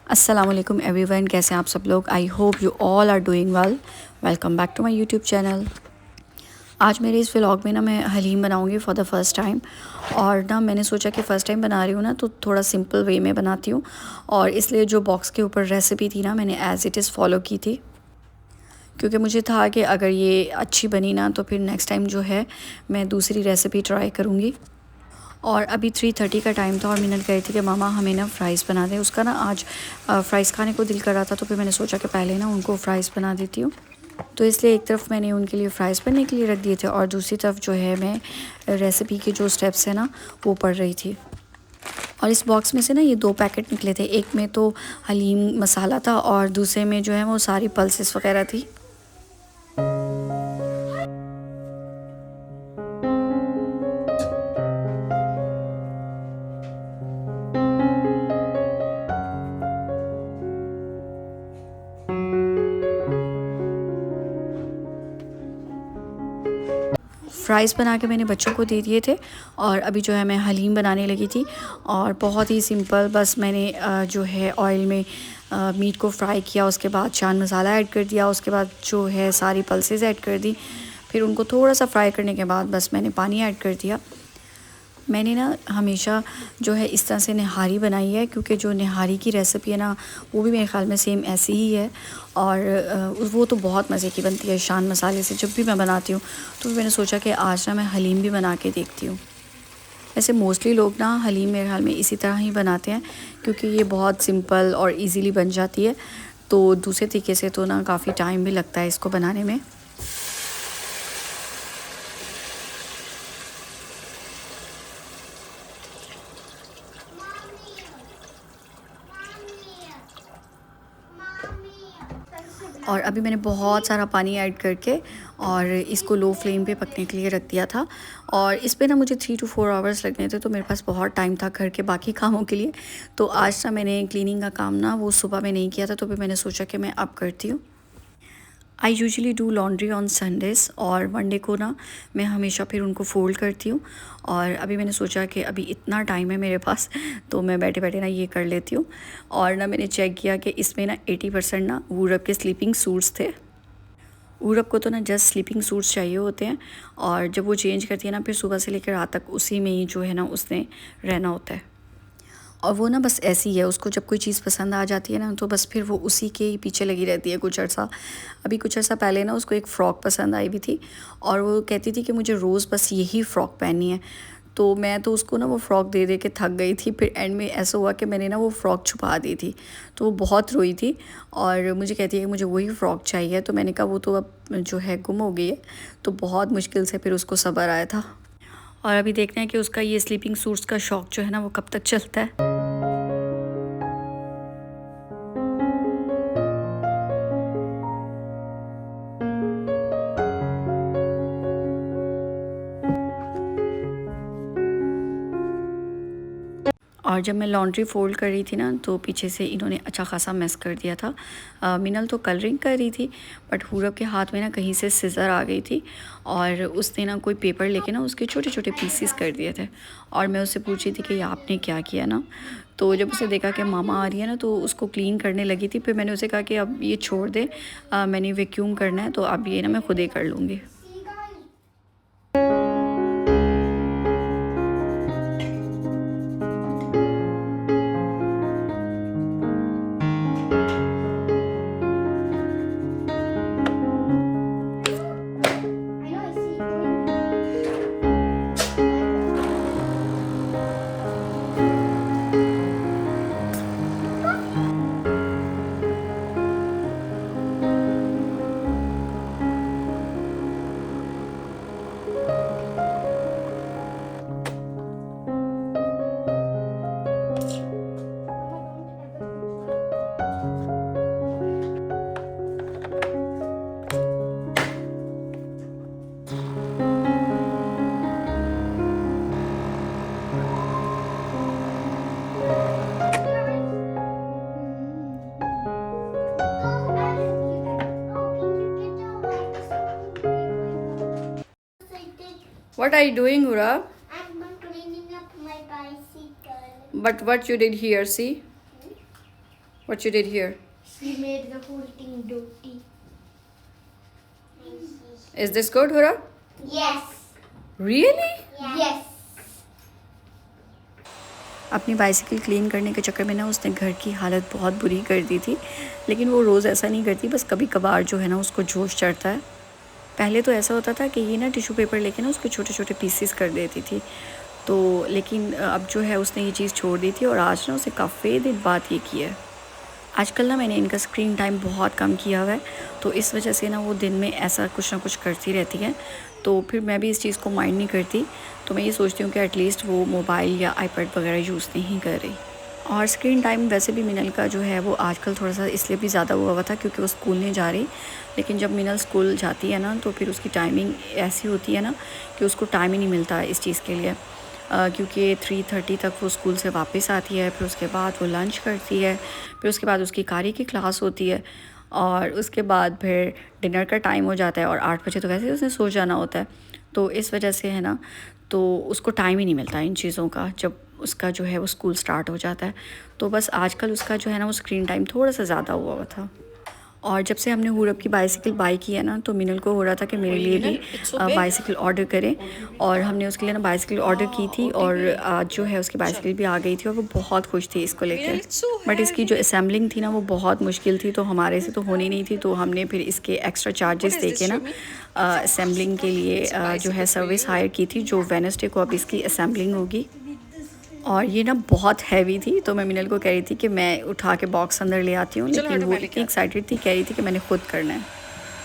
अस्सलामुअलैकुम एवरीवन, कैसे हैं आप सब लोग। I hope you all are doing well. Welcome back to my YouTube channel. आज मेरे इस व्लॉग में ना मैं हलीम बनाऊंगी फॉर द फर्स्ट टाइम। और ना मैंने सोचा कि फ़र्स्ट टाइम बना रही हूँ ना तो थोड़ा सिंपल वे में बनाती हूँ, और इसलिए जो बॉक्स के ऊपर रेसिपी थी ना मैंने एज़ इट इज़ फॉलो की थी, क्योंकि मुझे था कि अगर ये अच्छी बनी ना तो फिर नेक्स्ट टाइम जो है मैं दूसरी रेसिपी ट्राई करूँगी। और अभी 3:30 का टाइम था और मिन्नत कह रही थी कि मामा हमें ना फ़्राइज़ बना दें। उसका ना आज फ़्राइज़ खाने को दिल कर रहा था, तो फिर मैंने सोचा कि पहले ना उनको फ़्राइज़ बना देती हूँ। तो इसलिए एक तरफ मैंने उनके लिए फ़्राइज़ बनने के लिए रख दिए थे और दूसरी तरफ जो है मैं रेसिपी के जो स्टेप्स हैं ना वो पढ़ रही थी। और इस बॉक्स में से ना ये 2 पैकेट निकले थे। एक में तो हलीम मसाला था और दूसरे में जो है वो सारी पल्सेस वगैरह थी। फ़्राइज़ बना के मैंने बच्चों को दे दिए थे और अभी जो है मैं हलीम बनाने लगी थी। और बहुत ही सिंपल, बस मैंने जो है ऑयल में मीट को फ्राई किया, उसके बाद चाट मसाला ऐड कर दिया, उसके बाद जो है सारी पल्सेस ऐड कर दी। फिर उनको थोड़ा सा फ्राई करने के बाद बस मैंने पानी ऐड कर दिया। मैंने ना हमेशा जो है इस तरह से निहारी बनाई है, क्योंकि जो निहारी की रेसिपी है ना वो भी मेरे ख़्याल में सेम ऐसी ही है। और वो तो बहुत मज़े की बनती है शान मसाले से जब भी मैं बनाती हूँ। तो मैंने सोचा कि आज ना मैं हलीम भी बना के देखती हूँ। वैसे मोस्टली लोग ना हलीम मेरे ख़्याल में इसी तरह ही बनाते हैं, क्योंकि ये बहुत सिंपल और इजीली बन जाती है। तो दूसरे तरीके से तो ना काफ़ी टाइम भी लगता है इसको बनाने में। और अभी मैंने बहुत सारा पानी ऐड करके और इसको लो फ्लेम पे पकने के लिए रख दिया था। और इस पे ना मुझे 3 to 4 आवर्स लगने थे, तो मेरे पास बहुत टाइम था घर के बाकी कामों के लिए। तो आज ना मैंने क्लीनिंग का काम ना वो सुबह में नहीं किया था, तो फिर मैंने सोचा कि मैं अब करती हूँ। I usually do laundry on Sundays, और मंडे को ना मैं हमेशा फिर उनको फ़ोल्ड करती हूँ। और अभी मैंने सोचा कि अभी इतना टाइम है मेरे पास, तो मैं बैठे बैठे ना ये कर लेती हूँ। और ना मैंने चेक किया कि इसमें ना 80% ना यूरोप के स्लीपिंग सूट्स थे। यूरोप को तो ना जस्ट स्लीपिंग सूट्स चाहिए होते हैं, और जब वो चेंज करती है ना फिर सुबह से लेकर रात तक उसी में ही जो है ना उसने रहना होता है। और वो ना बस ऐसी है, उसको जब कोई चीज़ पसंद आ जाती है ना तो बस फिर वो उसी के ही पीछे लगी रहती है कुछ अर्सा। अभी कुछ अर्सा पहले ना उसको एक फ़्रॉक पसंद आई भी थी, और वो कहती थी कि मुझे रोज़ बस यही फ़्रॉक पहननी है। तो मैं तो उसको ना वो फ़्रॉक दे दे के थक गई थी। फिर एंड में ऐसा हुआ कि मैंने ना वो फ़्रॉक छुपा दी थी, तो वो बहुत रोई थी और मुझे कहती है कि मुझे वही फ़्रॉक चाहिए। तो मैंने कहा वो तो अब जो है गुम हो गई है। तो बहुत मुश्किल से फिर उसको सब्र आया था। और अभी देखते हैं कि उसका ये स्लीपिंग सूट्स का शौक़ जो है ना वो कब तक चलता है। और जब मैं लॉन्ड्री फ़ोल्ड कर रही थी ना तो पीछे से इन्होंने अच्छा ख़ासा मेस कर दिया था। मिनल तो कलरिंग कर रही थी, बट पूरब के हाथ में ना कहीं से सिज़र आ गई थी, और उसने ना कोई पेपर लेके ना उसके छोटे छोटे पीसीस कर दिए थे। और मैं उससे पूछ रही थी कि ये आपने क्या किया ना। तो जब उसे देखा कि मामा आ रही है ना तो उसको क्लीन करने लगी थी। फिर मैंने उसे कहा कि अब ये छोड़ दे, मैंने वैक्यूम करना है, तो अब ये ना मैं खुद ही कर लूँगी। What are you doing, Ura? I'm cleaning up my bicycle. But what you did here, see? What you did here? She made the whole thing dirty. Is this good, Hura? Yes. Really? Yes. अपनी bicycle clean करने के चक्कर में ना उसने घर की हालत बहुत बुरी कर दी थी, लेकिन वो रोज़ ऐसा नहीं करती, बस कभी कभार जो है ना उसको जोश चढ़ता है। पहले तो ऐसा होता था कि ये ना टिश्यू पेपर लेके ना उसके छोटे छोटे पीसेस कर देती थी, तो लेकिन अब जो है उसने ये चीज़ छोड़ दी थी और आज ना उसे काफ़ी दिन बाद ये किया है। आजकल ना मैंने इनका स्क्रीन टाइम बहुत कम किया हुआ है, तो इस वजह से ना वो दिन में ऐसा कुछ ना कुछ करती रहती है, तो फिर मैं भी इस चीज़ को माइंड नहीं करती। तो मैं ये सोचती हूँ कि एटलीस्ट वो मोबाइल या आईपैड वगैरह यूज़ नहीं कर रही। और स्क्रीन टाइम वैसे भी मिनल का जो है वो आजकल थोड़ा सा इसलिए भी ज़्यादा हुआ था क्योंकि वो स्कूल नहीं जा रही, लेकिन जब मिनल स्कूल जाती है ना तो फिर उसकी टाइमिंग ऐसी होती है ना कि उसको टाइम ही नहीं मिलता इस चीज़ के लिए, क्योंकि 3:30 तक वो स्कूल से वापस आती है, फिर उसके बाद वो लंच करती है, फिर उसके बाद उसकी कारी की क्लास होती है और उसके बाद फिर डिनर का टाइम हो जाता है और 8 बजे तो वैसे ही उसने सो जाना होता है। तो इस वजह से है ना, तो उसको टाइम ही नहीं मिलता इन चीज़ों का जब उसका जो है वो स्कूल स्टार्ट हो जाता है। तो बस आजकल उसका जो है ना वो स्क्रीन टाइम थोड़ा सा ज़्यादा हुआ था। और जब से हमने हुरब की बाइसिकल बाई की है ना, तो मिनल को हो रहा था कि मेरे लिए भी बाइसिकल ऑर्डर करें, और हमने उसके लिए ना बाइसिकल ऑर्डर की थी और आज जो है उसकी बाइसिकल भी आ गई थी और वो बहुत खुश थी इसको लेकर। बट इसकी जो असेंबलिंग थी ना वो बहुत मुश्किल थी, तो हमारे से तो होनी नहीं थी, तो हमने फिर इसके एक्स्ट्रा चार्जेस दे के ना असेंबलिंग के लिए जो है सर्विस हायर की थी, जो वेडनेसडे को अब इसकी असेंबलिंग होगी। और ये ना बहुत हैवी थी, तो मैं मिनल को कह रही थी कि मैं उठा के बॉक्स अंदर ले आती हूँ, लेकिन वो इतनी एक्साइटेड थी, कह रही थी कि मैंने खुद करना है।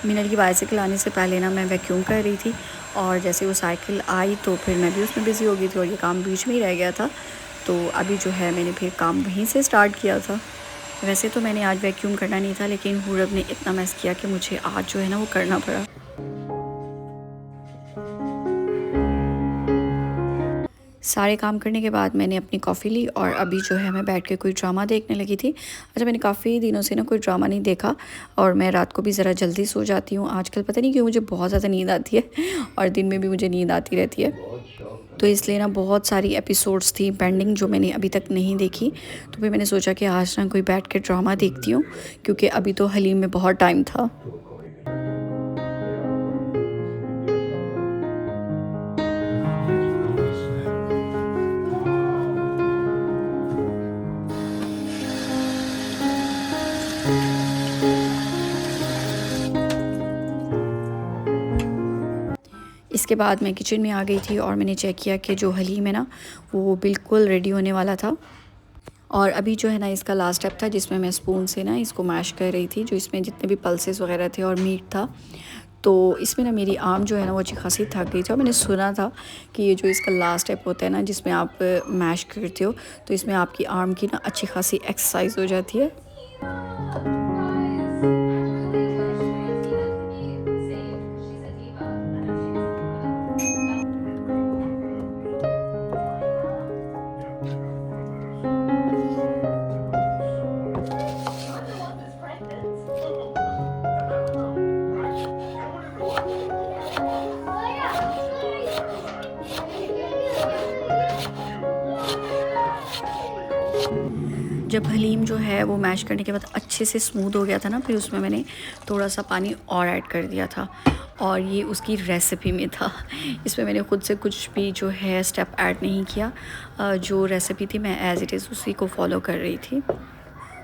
मिनल की बाइसिकल आने से पहले ना मैं वैक्यूम कर रही थी, और जैसे वो साइकिल आई तो फिर मैं भी उसमें बिज़ी हो गई थी और ये काम बीच में ही रह गया था। तो अभी जो है मैंने फिर काम वहीं से स्टार्ट किया था। वैसे तो मैंने आज वैक्यूम करना नहीं था, लेकिन हुरब ने इतना मैस किया कि मुझे आज जो है ना वो करना पड़ा। सारे काम करने के बाद मैंने अपनी कॉफ़ी ली और अभी जो है मैं बैठ के कोई ड्रामा देखने लगी थी। अच्छा, मैंने काफ़ी दिनों से ना कोई ड्रामा नहीं देखा, और मैं रात को भी ज़रा जल्दी सो जाती हूँ। आजकल पता नहीं क्यों मुझे बहुत ज़्यादा नींद आती है और दिन में भी मुझे नींद आती रहती है, तो इसलिए ना बहुत सारी एपिसोड्स थी पेंडिंग जो मैंने अभी तक नहीं देखी। तो फिर मैंने सोचा कि आज ना कोई बैठ के ड्रामा देखती हूँ, क्योंकि अभी तो हलीम में बहुत टाइम था। इसके बाद मैं किचन में आ गई थी और मैंने चेक किया कि जो हलीम है ना वो बिल्कुल रेडी होने वाला था। और अभी जो है ना इसका लास्ट स्टेप था, जिसमें मैं स्पून से ना इसको मैश कर रही थी, जो इसमें जितने भी पल्सेस वगैरह थे और मीट था। तो इसमें ना मेरी आर्म जो है ना वो अच्छी खासी थक गई थी, और मैंने सुना था कि ये जो इसका लास्ट स्टेप होता है ना जिसमें आप मैश करते हो, तो इसमें आपकी आर्म की ना अच्छी खासी एक्सरसाइज हो जाती है। जब हलीम जो है वो मैश करने के बाद अच्छे से स्मूथ हो गया था ना, फिर उसमें मैंने थोड़ा सा पानी और ऐड कर दिया था, और ये उसकी रेसिपी में था। इसमें मैंने ख़ुद से कुछ भी जो है स्टेप ऐड नहीं किया, जो रेसिपी थी मैं एज़ इट इज़ उसी को फॉलो कर रही थी।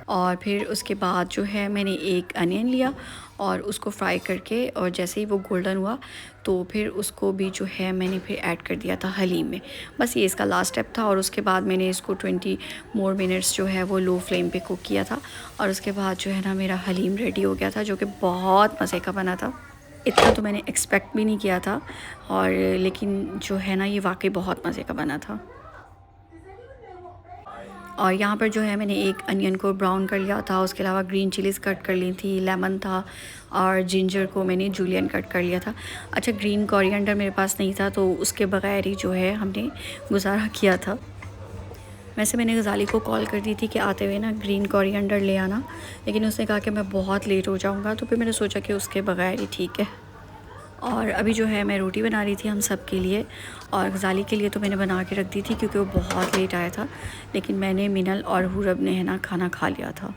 और फिर उसके बाद जो है मैंने एक अनियन लिया और उसको फ्राई करके, और जैसे ही वो गोल्डन हुआ तो फिर उसको भी जो है मैंने फिर ऐड कर दिया था हलीम में। बस ये इसका लास्ट स्टेप था, और उसके बाद मैंने इसको 20 मोर मिनट्स जो है वो लो फ्लेम पे कुक किया था, और उसके बाद जो है ना मेरा हलीम रेडी हो गया था, जो कि बहुत मज़े का बना था। इतना तो मैंने एक्सपेक्ट भी नहीं किया था, और लेकिन जो है ना ये वाकई बहुत मज़े का बना था। और यहाँ पर जो है मैंने एक अनियन को ब्राउन कर लिया था, उसके अलावा ग्रीन चिलीज़ कट कर ली थी, लेमन था, और जिंजर को मैंने जूलियन कट कर लिया था। अच्छा, ग्रीन कोरिएंडर मेरे पास नहीं था, तो उसके बगैर ही जो है हमने गुजारा किया था। वैसे मैंने गज़ाली को कॉल कर दी थी कि आते हुए ना ग्रीन कोरिएंडर ले आना, लेकिन उसने कहा कि मैं बहुत लेट हो जाऊँगा, तो फिर मैंने सोचा कि उसके बगैर ही ठीक है। और अभी जो है मैं रोटी बना रही थी हम सब के लिए, और गज़ाली के लिए तो मैंने बना के रख दी थी क्योंकि वो बहुत लेट आया था, लेकिन मैंने मिनल और हुरब ने है ना खाना खा लिया था।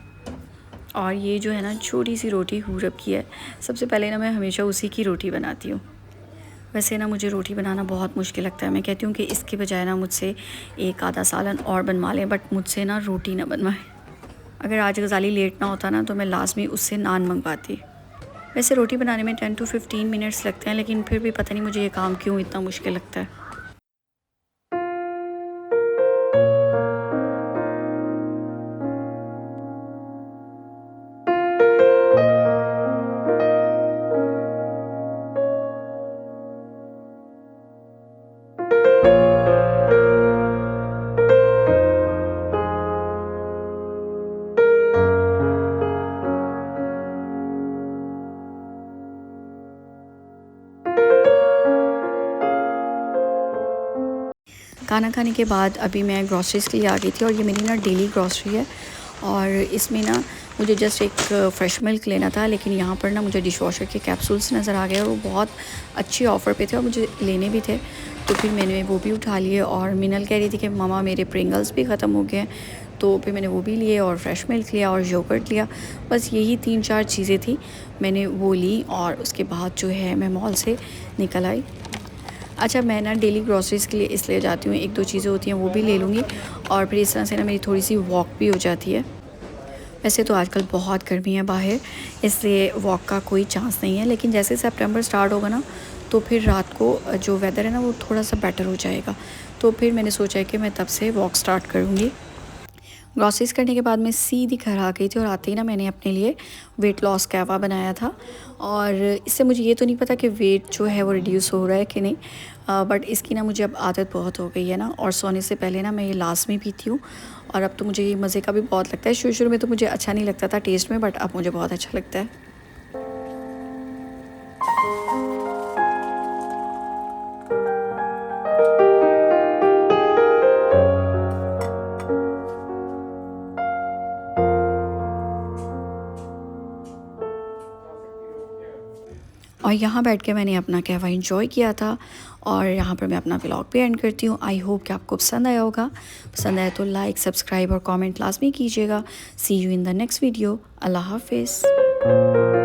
और ये जो है ना छोटी सी रोटी हुरब की है। सबसे पहले ना मैं हमेशा उसी की रोटी बनाती हूँ। वैसे ना मुझे रोटी बनाना बहुत मुश्किल लगता है। मैं कहती हूँ कि इसके बजाय ना मुझसे एक आधा सालन और बनवा लें, बट मुझसे ना रोटी ना बनवाएं। अगर आज गज़ाली लेट ना होता ना तो मैं लाज़मी उससे नान मंगवाती। वैसे रोटी बनाने में 10 to 15 मिनट्स लगते हैं, लेकिन फिर भी पता नहीं मुझे ये काम क्यों इतना मुश्किल लगता है। खाना खाने के बाद अभी मैं ग्रॉसरीज़ के लिए आ गई थी, और ये मेरी ना डेली ग्रॉसरी है। और इसमें ना मुझे जस्ट एक फ़्रेश मिल्क लेना था, लेकिन यहाँ पर ना मुझे डिश वॉशर के कैप्सूल्स नज़र आ गए और वो बहुत अच्छी ऑफ़र पे थे और मुझे लेने भी थे। तो फिर मैंने वो भी उठा लिए। और मिनल कह रही थी कि ममा मेरे प्रिंगल्स भी ख़त्म हो गए हैं, तो फिर मैंने वो भी लिए और फ्रेश मिल्क लिया और योगर्ट लिया। बस यही 3-4 चीज़ें थी, मैंने वो ली और उसके बाद जो है मैं मॉल से निकल आई। अच्छा, मैं ना डेली ग्रॉसरीज़ के लिए इसलिए जाती हूँ, 1-2 चीज़ें होती हैं वो भी ले लूँगी, और फिर इस तरह से ना मेरी थोड़ी सी वॉक भी हो जाती है। वैसे तो आजकल बहुत गर्मी है बाहर, इसलिए वॉक का कोई चांस नहीं है, लेकिन जैसे सितंबर स्टार्ट होगा ना तो फिर रात को जो वेदर है ना वो थोड़ा सा बेटर हो जाएगा। तो फिर मैंने सोचा है कि मैं तब से वॉक स्टार्ट करूँगी। ग्रॉसरीज़ करने के बाद मैं सीधी घर आ गई थी, और आते ही ना मैंने अपने लिए वेट लॉस कहवा बनाया था। और इससे मुझे ये तो नहीं पता कि वेट जो है वो रिड्यूस हो रहा है कि नहीं, बट इसकी ना मुझे अब आदत बहुत हो गई है ना, और सोने से पहले ना मैं ये लाजमी पीती हूँ। और अब तो मुझे ये मज़े का भी बहुत लगता है। शुरू शुरू में तो मुझे अच्छा नहीं लगता था टेस्ट में, बट अब मुझे बहुत अच्छा लगता है। और यहाँ बैठ के मैंने अपना कहवा इंजॉय किया था, और यहाँ पर मैं अपना व्लॉग भी एंड करती हूँ। आई होप कि आपको पसंद आया होगा। पसंद आया तो लाइक, सब्सक्राइब और कमेंट लाजमी कीजिएगा। See you in the next video. अल्लाह हाफिज़।